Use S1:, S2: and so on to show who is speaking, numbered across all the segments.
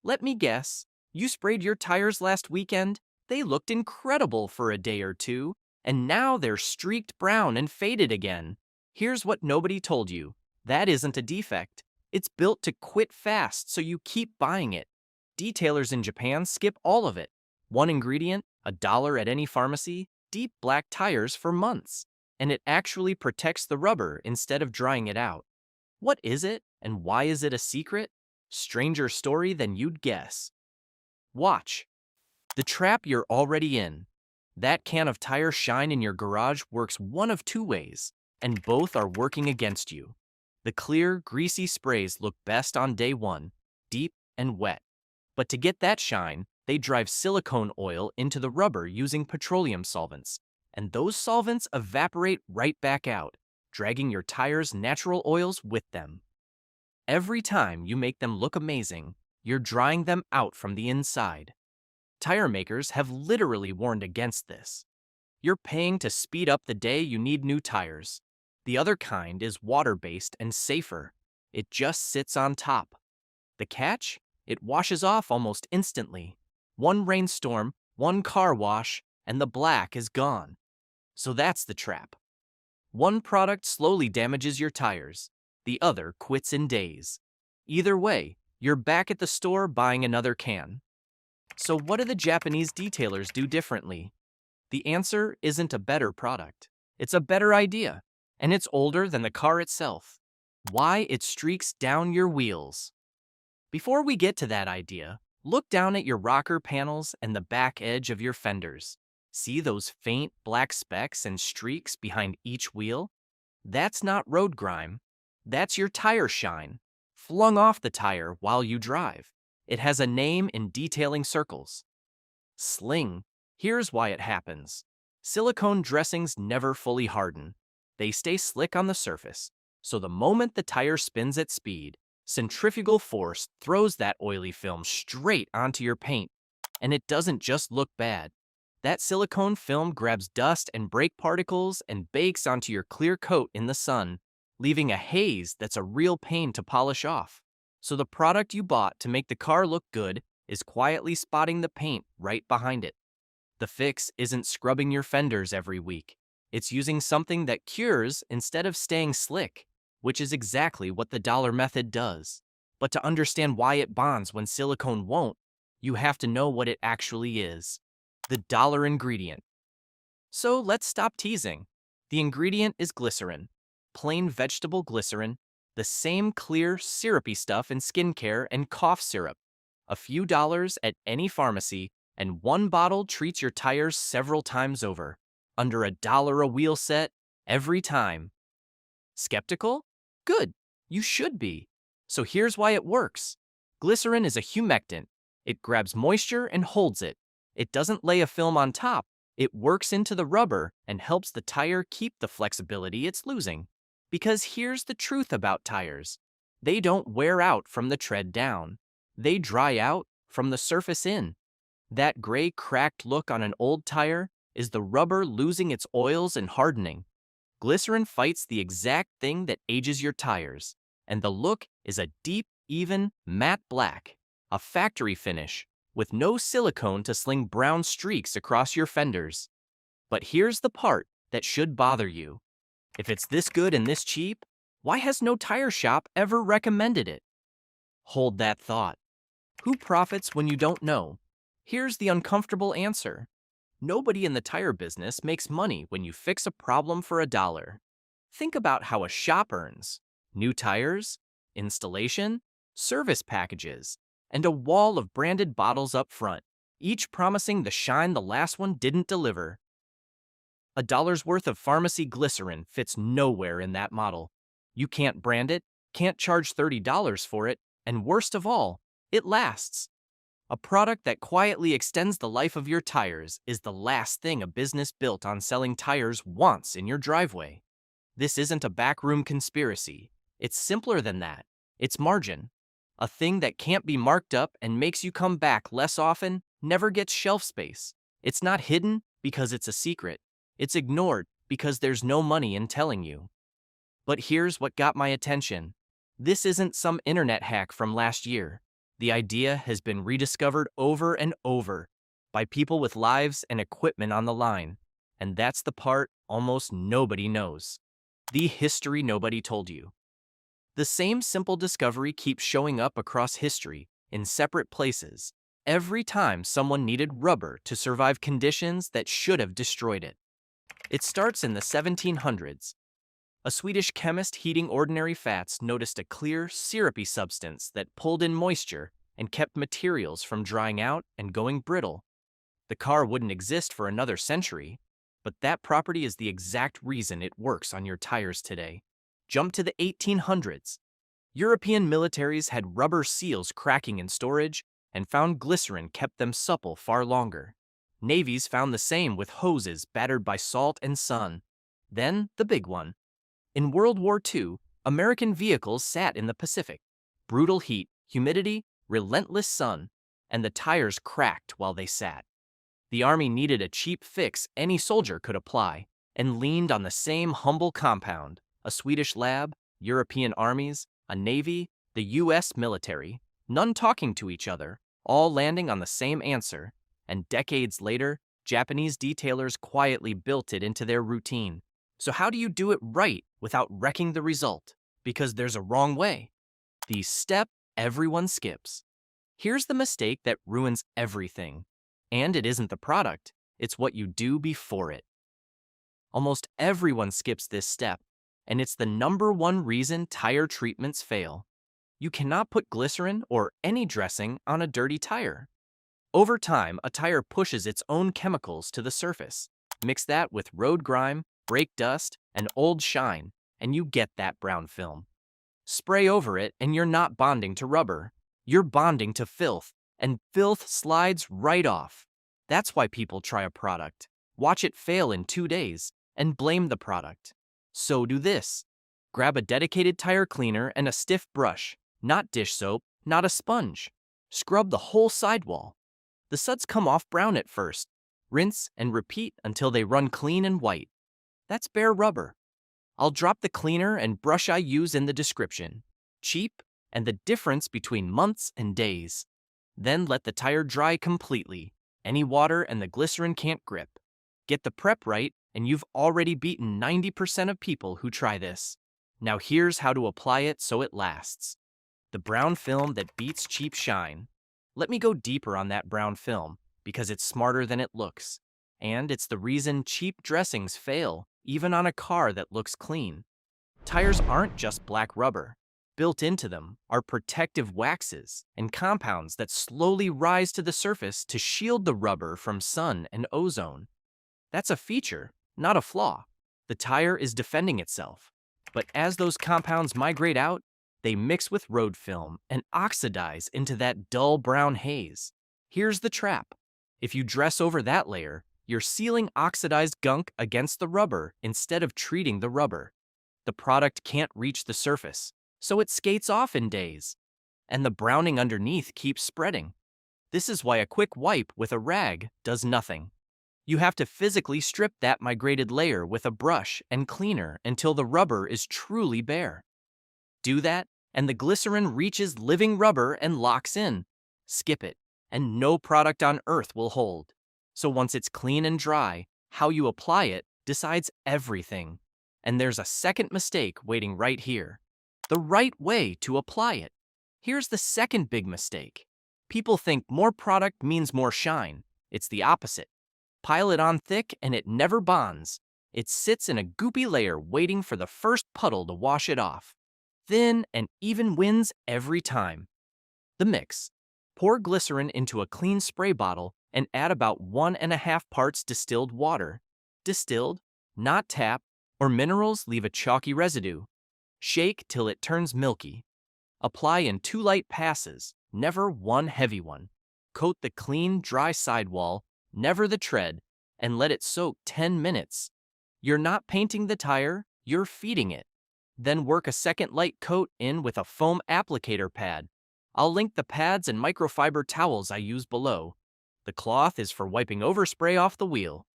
S1: Let me guess. You sprayed your tires last weekend? They looked incredible for a day or two, and now they're streaked brown and faded again. Here's what nobody told you. That isn't a defect. It's built to quit fast, so you keep buying it. Detailers in Japan skip all of it. One ingredient, $1 at any pharmacy, deep black tires for months. And it actually protects the rubber instead of drying it out. What is it, and why is it a secret? Stranger story than you'd guess. Watch. The trap you're already in. That can of tire shine in your garage works one of two ways, and both are working against you. The clear, greasy sprays look best on day one, deep and wet. But to get that shine, they drive silicone oil into the rubber using petroleum solvents, and those solvents evaporate right back out, dragging your tires' natural oils with them. Every time you make them look amazing, you're drying them out from the inside. Tire makers have literally warned against this. You're paying to speed up the day you need new tires. The other kind is water-based and safer. It just sits on top. The catch? It washes off almost instantly. One rainstorm, one car wash, and the black is gone. So that's the trap. One product slowly damages your tires. The other quits in days. Either way, you're back at the store buying another can. So what do the Japanese detailers do differently? The answer isn't a better product. It's a better idea, and it's older than the car itself. Why it streaks down your wheels. Before we get to that idea, look down at your rocker panels and the back edge of your fenders. See those faint black specks and streaks behind each wheel? That's not road grime. That's your tire shine, flung off the tire while you drive. It has a name in detailing circles. Sling. Here's why it happens. Silicone dressings never fully harden. They stay slick on the surface, so the moment the tire spins at speed, centrifugal force throws that oily film straight onto your paint, and it doesn't just look bad. That silicone film grabs dust and brake particles and bakes onto your clear coat in the sun, leaving a haze that's a real pain to polish off. So the product you bought to make the car look good is quietly spotting the paint right behind it. The fix isn't scrubbing your fenders every week. It's using something that cures instead of staying slick, which is exactly what the dollar method does. But to understand why it bonds when silicone won't, you have to know what it actually is. The dollar ingredient. So let's stop teasing. The ingredient is glycerin. Plain vegetable glycerin, the same clear, syrupy stuff in skincare and cough syrup. A few dollars at any pharmacy, and one bottle treats your tires several times over. Under $1 a wheel set, every time. Skeptical? Good, you should be. So here's why it works. Glycerin is a humectant. It grabs moisture and holds it. It doesn't lay a film on top. It works into the rubber and helps the tire keep the flexibility it's losing. Because here's the truth about tires. They don't wear out from the tread down. They dry out from the surface in. That gray, cracked look on an old tire is the rubber losing its oils and hardening. Glycerin fights the exact thing that ages your tires, and the look is a deep, even, matte black, a factory finish, with no silicone to sling brown streaks across your fenders. But here's the part that should bother you. If it's this good and this cheap, why has no tire shop ever recommended it? Hold that thought. Who profits when you don't know? Here's the uncomfortable answer. Nobody in the tire business makes money when you fix a problem for $1. Think about how a shop earns. New tires, installation, service packages, and a wall of branded bottles up front, each promising the shine the last one didn't deliver. $1's worth of pharmacy glycerin fits nowhere in that model. You can't brand it, can't charge $30 for it, and worst of all, it lasts. A product that quietly extends the life of your tires is the last thing a business built on selling tires wants in your driveway. This isn't a backroom conspiracy. It's simpler than that. It's margin. A thing that can't be marked up and makes you come back less often never gets shelf space. It's not hidden because it's a secret. It's ignored because there's no money in telling you. But here's what got my attention. This isn't some internet hack from last year. The idea has been rediscovered over and over by people with lives and equipment on the line. And that's the part almost nobody knows. The history nobody told you. The same simple discovery keeps showing up across history in separate places every time someone needed rubber to survive conditions that should have destroyed it. It starts in the 1700s. A Swedish chemist heating ordinary fats noticed a clear, syrupy substance that pulled in moisture and kept materials from drying out and going brittle. The car wouldn't exist for another century, but that property is the exact reason it works on your tires today. Jump to the 1800s. European militaries had rubber seals cracking in storage and found glycerin kept them supple far longer. Navies found the same with hoses battered by salt and sun. Then, the big one. In World War II, American vehicles sat in the Pacific. Brutal heat, humidity, relentless sun, and the tires cracked while they sat. The Army needed a cheap fix any soldier could apply, and leaned on the same humble compound: a Swedish lab, European armies, a navy, the US military, none talking to each other, all landing on the same answer. And decades later, Japanese detailers quietly built it into their routine. So how do you do it right without wrecking the result? Because there's a wrong way. The step everyone skips. Here's the mistake that ruins everything. And it isn't the product, it's what you do before it. Almost everyone skips this step, and it's the number one reason tire treatments fail. You cannot put glycerin or any dressing on a dirty tire. Over time, a tire pushes its own chemicals to the surface. Mix that with road grime, brake dust, and old shine, and you get that brown film. Spray over it, and you're not bonding to rubber. You're bonding to filth, and filth slides right off. That's why people try a product, watch it fail in 2 days, and blame the product. So do this. Grab a dedicated tire cleaner and a stiff brush, not dish soap, not a sponge. Scrub the whole sidewall. The suds come off brown at first. Rinse and repeat until they run clean and white. That's bare rubber. I'll drop the cleaner and brush I use in the description. Cheap, and the difference between months and days. Then let the tire dry completely. Any water and the glycerin can't grip. Get the prep right, and you've already beaten 90% of people who try this. Now here's how to apply it so it lasts. The brown film that beats cheap shine. Let me go deeper on that brown film, because it's smarter than it looks. And it's the reason cheap dressings fail, even on a car that looks clean. Tires aren't just black rubber. Built into them are protective waxes and compounds that slowly rise to the surface to shield the rubber from sun and ozone. That's a feature, not a flaw. The tire is defending itself. But as those compounds migrate out, they mix with road film and oxidize into that dull brown haze. Here's the trap. If you dress over that layer, you're sealing oxidized gunk against the rubber instead of treating the rubber. The product can't reach the surface, so it skates off in days. And the browning underneath keeps spreading. This is why a quick wipe with a rag does nothing. You have to physically strip that migrated layer with a brush and cleaner until the rubber is truly bare. Do that, and the glycerin reaches living rubber and locks in. Skip it, and no product on earth will hold. So once it's clean and dry, how you apply it decides everything. And there's a second mistake waiting right here. The right way to apply it. Here's the second big mistake. People think more product means more shine. It's the opposite. Pile it on thick and it never bonds. It sits in a goopy layer waiting for the first puddle to wash it off. Thin and even wins every time. The mix. Pour glycerin into a clean spray bottle and add about 1.5 parts distilled water. Distilled, not tap, or minerals leave a chalky residue. Shake till it turns milky. Apply in 2 light passes, never one heavy one. Coat the clean, dry sidewall, never the tread, and let it soak 10 minutes. You're not painting the tire, you're feeding it. Then work a second light coat in with a foam applicator pad. I'll link the pads and microfiber towels I use below. The cloth is for wiping overspray off the wheel.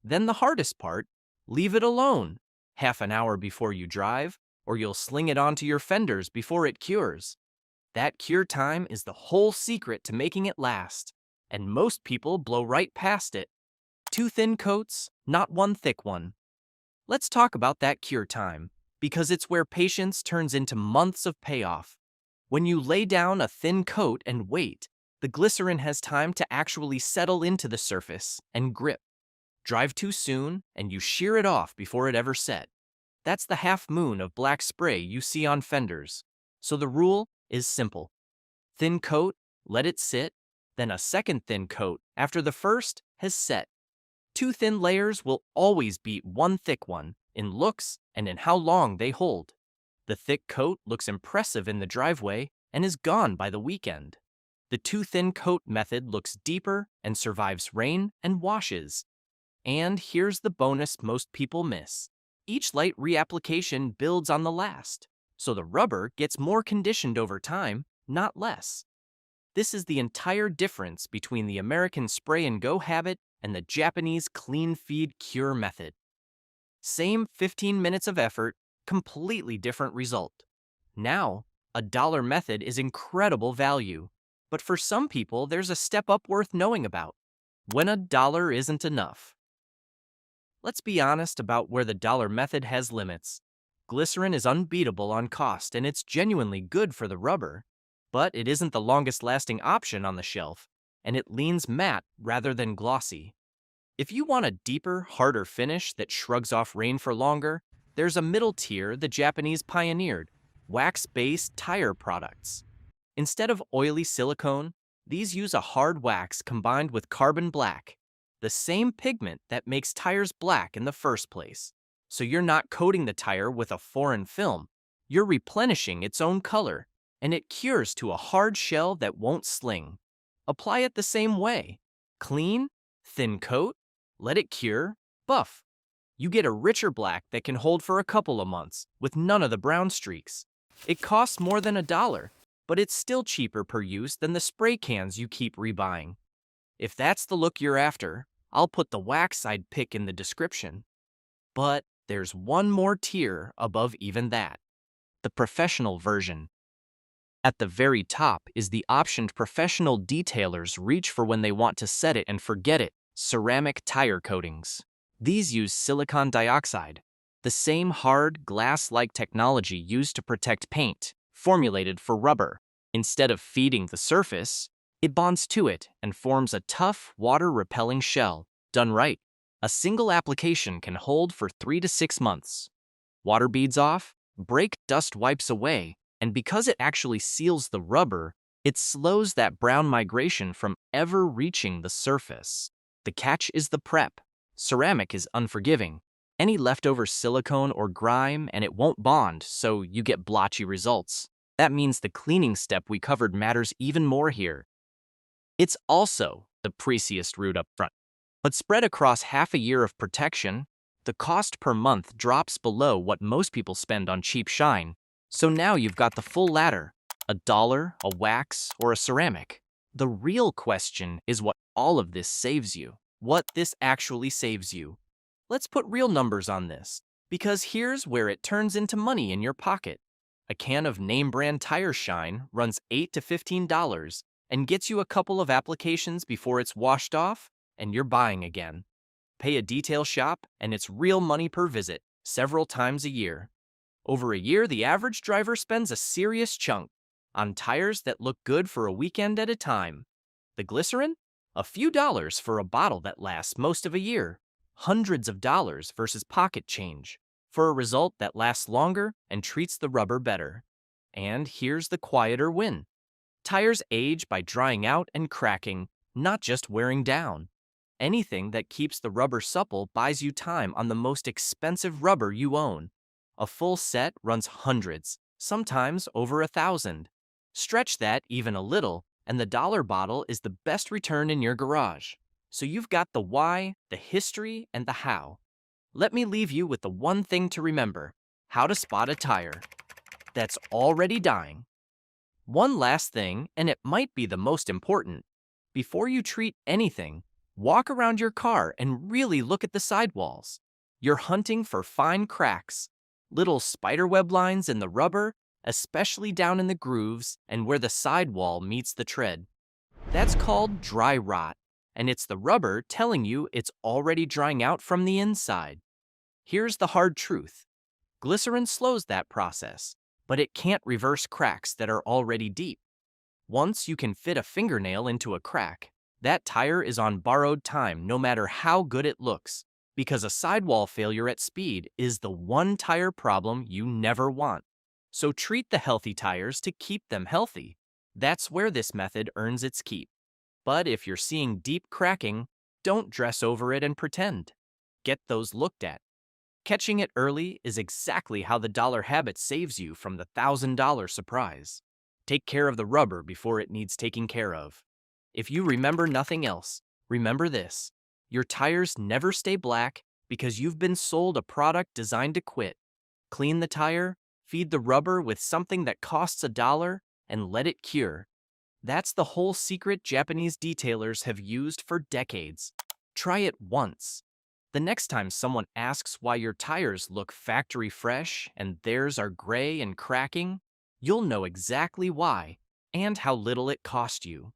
S1: Then the hardest part, leave it alone. Half an hour before you drive, or you'll sling it onto your fenders before it cures. That cure time is the whole secret to making it last, and most people blow right past it. Two thin coats, not one thick one. Let's talk about that cure time, because it's where patience turns into months of payoff. When you lay down a thin coat and wait, the glycerin has time to actually settle into the surface and grip. Drive too soon, and you shear it off before it ever set. That's the half moon of black spray you see on fenders. So the rule is simple. Thin coat, let it sit, then a second thin coat after the first has set. Two thin layers will always beat one thick one in looks and in how long they hold. The thick coat looks impressive in the driveway and is gone by the weekend. The two thin coat method looks deeper and survives rain and washes. And here's the bonus most people miss. Each light reapplication builds on the last, so the rubber gets more conditioned over time, not less. This is the entire difference between the American spray and go habit and the Japanese clean feed cure method. Same 15 minutes of effort, completely different result. Now, a dollar method is incredible value, but for some people there's a step up worth knowing about. When a dollar isn't enough. Let's be honest about where the dollar method has limits. Glycerin is unbeatable on cost and it's genuinely good for the rubber, but it isn't the longest lasting option on the shelf, and it leans matte rather than glossy. If you want a deeper, harder finish that shrugs off rain for longer, there's a middle tier the Japanese pioneered, wax-based tire products. Instead of oily silicone, these use a hard wax combined with carbon black, the same pigment that makes tires black in the first place. So you're not coating the tire with a foreign film, you're replenishing its own color, and it cures to a hard shell that won't sling. Apply it the same way. Clean, thin coat, let it cure, buff. You get a richer black that can hold for a couple of months, with none of the brown streaks. It costs more than $1, but it's still cheaper per use than the spray cans you keep rebuying. If that's the look you're after, I'll put the wax I'd pick in the description. But there's one more tier above even that. The professional version. At the very top is the optioned professional detailers reach for when they want to set it and forget it, ceramic tire coatings. These use silicon dioxide, the same hard, glass-like technology used to protect paint, formulated for rubber. Instead of feeding the surface, it bonds to it and forms a tough, water-repelling shell. Done right, a single application can hold for 3 to 6 months. Water beads off, brake dust wipes away, and because it actually seals the rubber, it slows that brown migration from ever reaching the surface. The catch is the prep. Ceramic is unforgiving. Any leftover silicone or grime and it won't bond, so you get blotchy results. That means the cleaning step we covered matters even more here. It's also the priciest route up front. But spread across half a year of protection, the cost per month drops below what most people spend on cheap shine. So now you've got the full ladder, $1, a wax, or a ceramic. The real question is what all of this saves you. What this actually saves you. Let's put real numbers on this, because here's where it turns into money in your pocket. A can of name brand tire shine runs $8 to $15 and gets you a couple of applications before it's washed off and you're buying again. Pay a detail shop and it's real money per visit, several times a year. Over a year, the average driver spends a serious chunk on tires that look good for a weekend at a time. The glycerin? A few dollars for a bottle that lasts most of a year. Hundreds of dollars versus pocket change for a result that lasts longer and treats the rubber better. And here's the quieter win. Tires age by drying out and cracking, not just wearing down. Anything that keeps the rubber supple buys you time on the most expensive rubber you own. A full set runs hundreds, sometimes over 1,000. Stretch that even a little, and the dollar bottle is the best return in your garage. So you've got the why, the history, and the how. Let me leave you with the one thing to remember: how to spot a tire that's already dying. One last thing, and it might be the most important. Before you treat anything, walk around your car and really look at the sidewalls. You're hunting for fine cracks, little spiderweb lines in the rubber, especially down in the grooves and where the sidewall meets the tread. That's called dry rot, and it's the rubber telling you it's already drying out from the inside. Here's the hard truth. Glycerin slows that process, but it can't reverse cracks that are already deep. Once you can fit a fingernail into a crack, that tire is on borrowed time no matter how good it looks, because a sidewall failure at speed is the one tire problem you never want. So treat the healthy tires to keep them healthy. That's where this method earns its keep. But if you're seeing deep cracking, don't dress over it and pretend. Get those looked at. Catching it early is exactly how the dollar habit saves you from the $1,000 surprise. Take care of the rubber before it needs taking care of. If you remember nothing else, remember this. Your tires never stay black because you've been sold a product designed to quit. Clean the tire, feed the rubber with something that costs $1, and let it cure. That's the whole secret Japanese detailers have used for decades. Try it once. The next time someone asks why your tires look factory fresh and theirs are gray and cracking, you'll know exactly why and how little it cost you.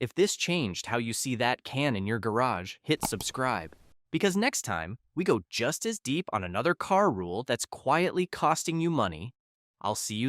S1: If this changed how you see that can in your garage, hit subscribe. Because next time, we go just as deep on another car rule that's quietly costing you money. I'll see you then.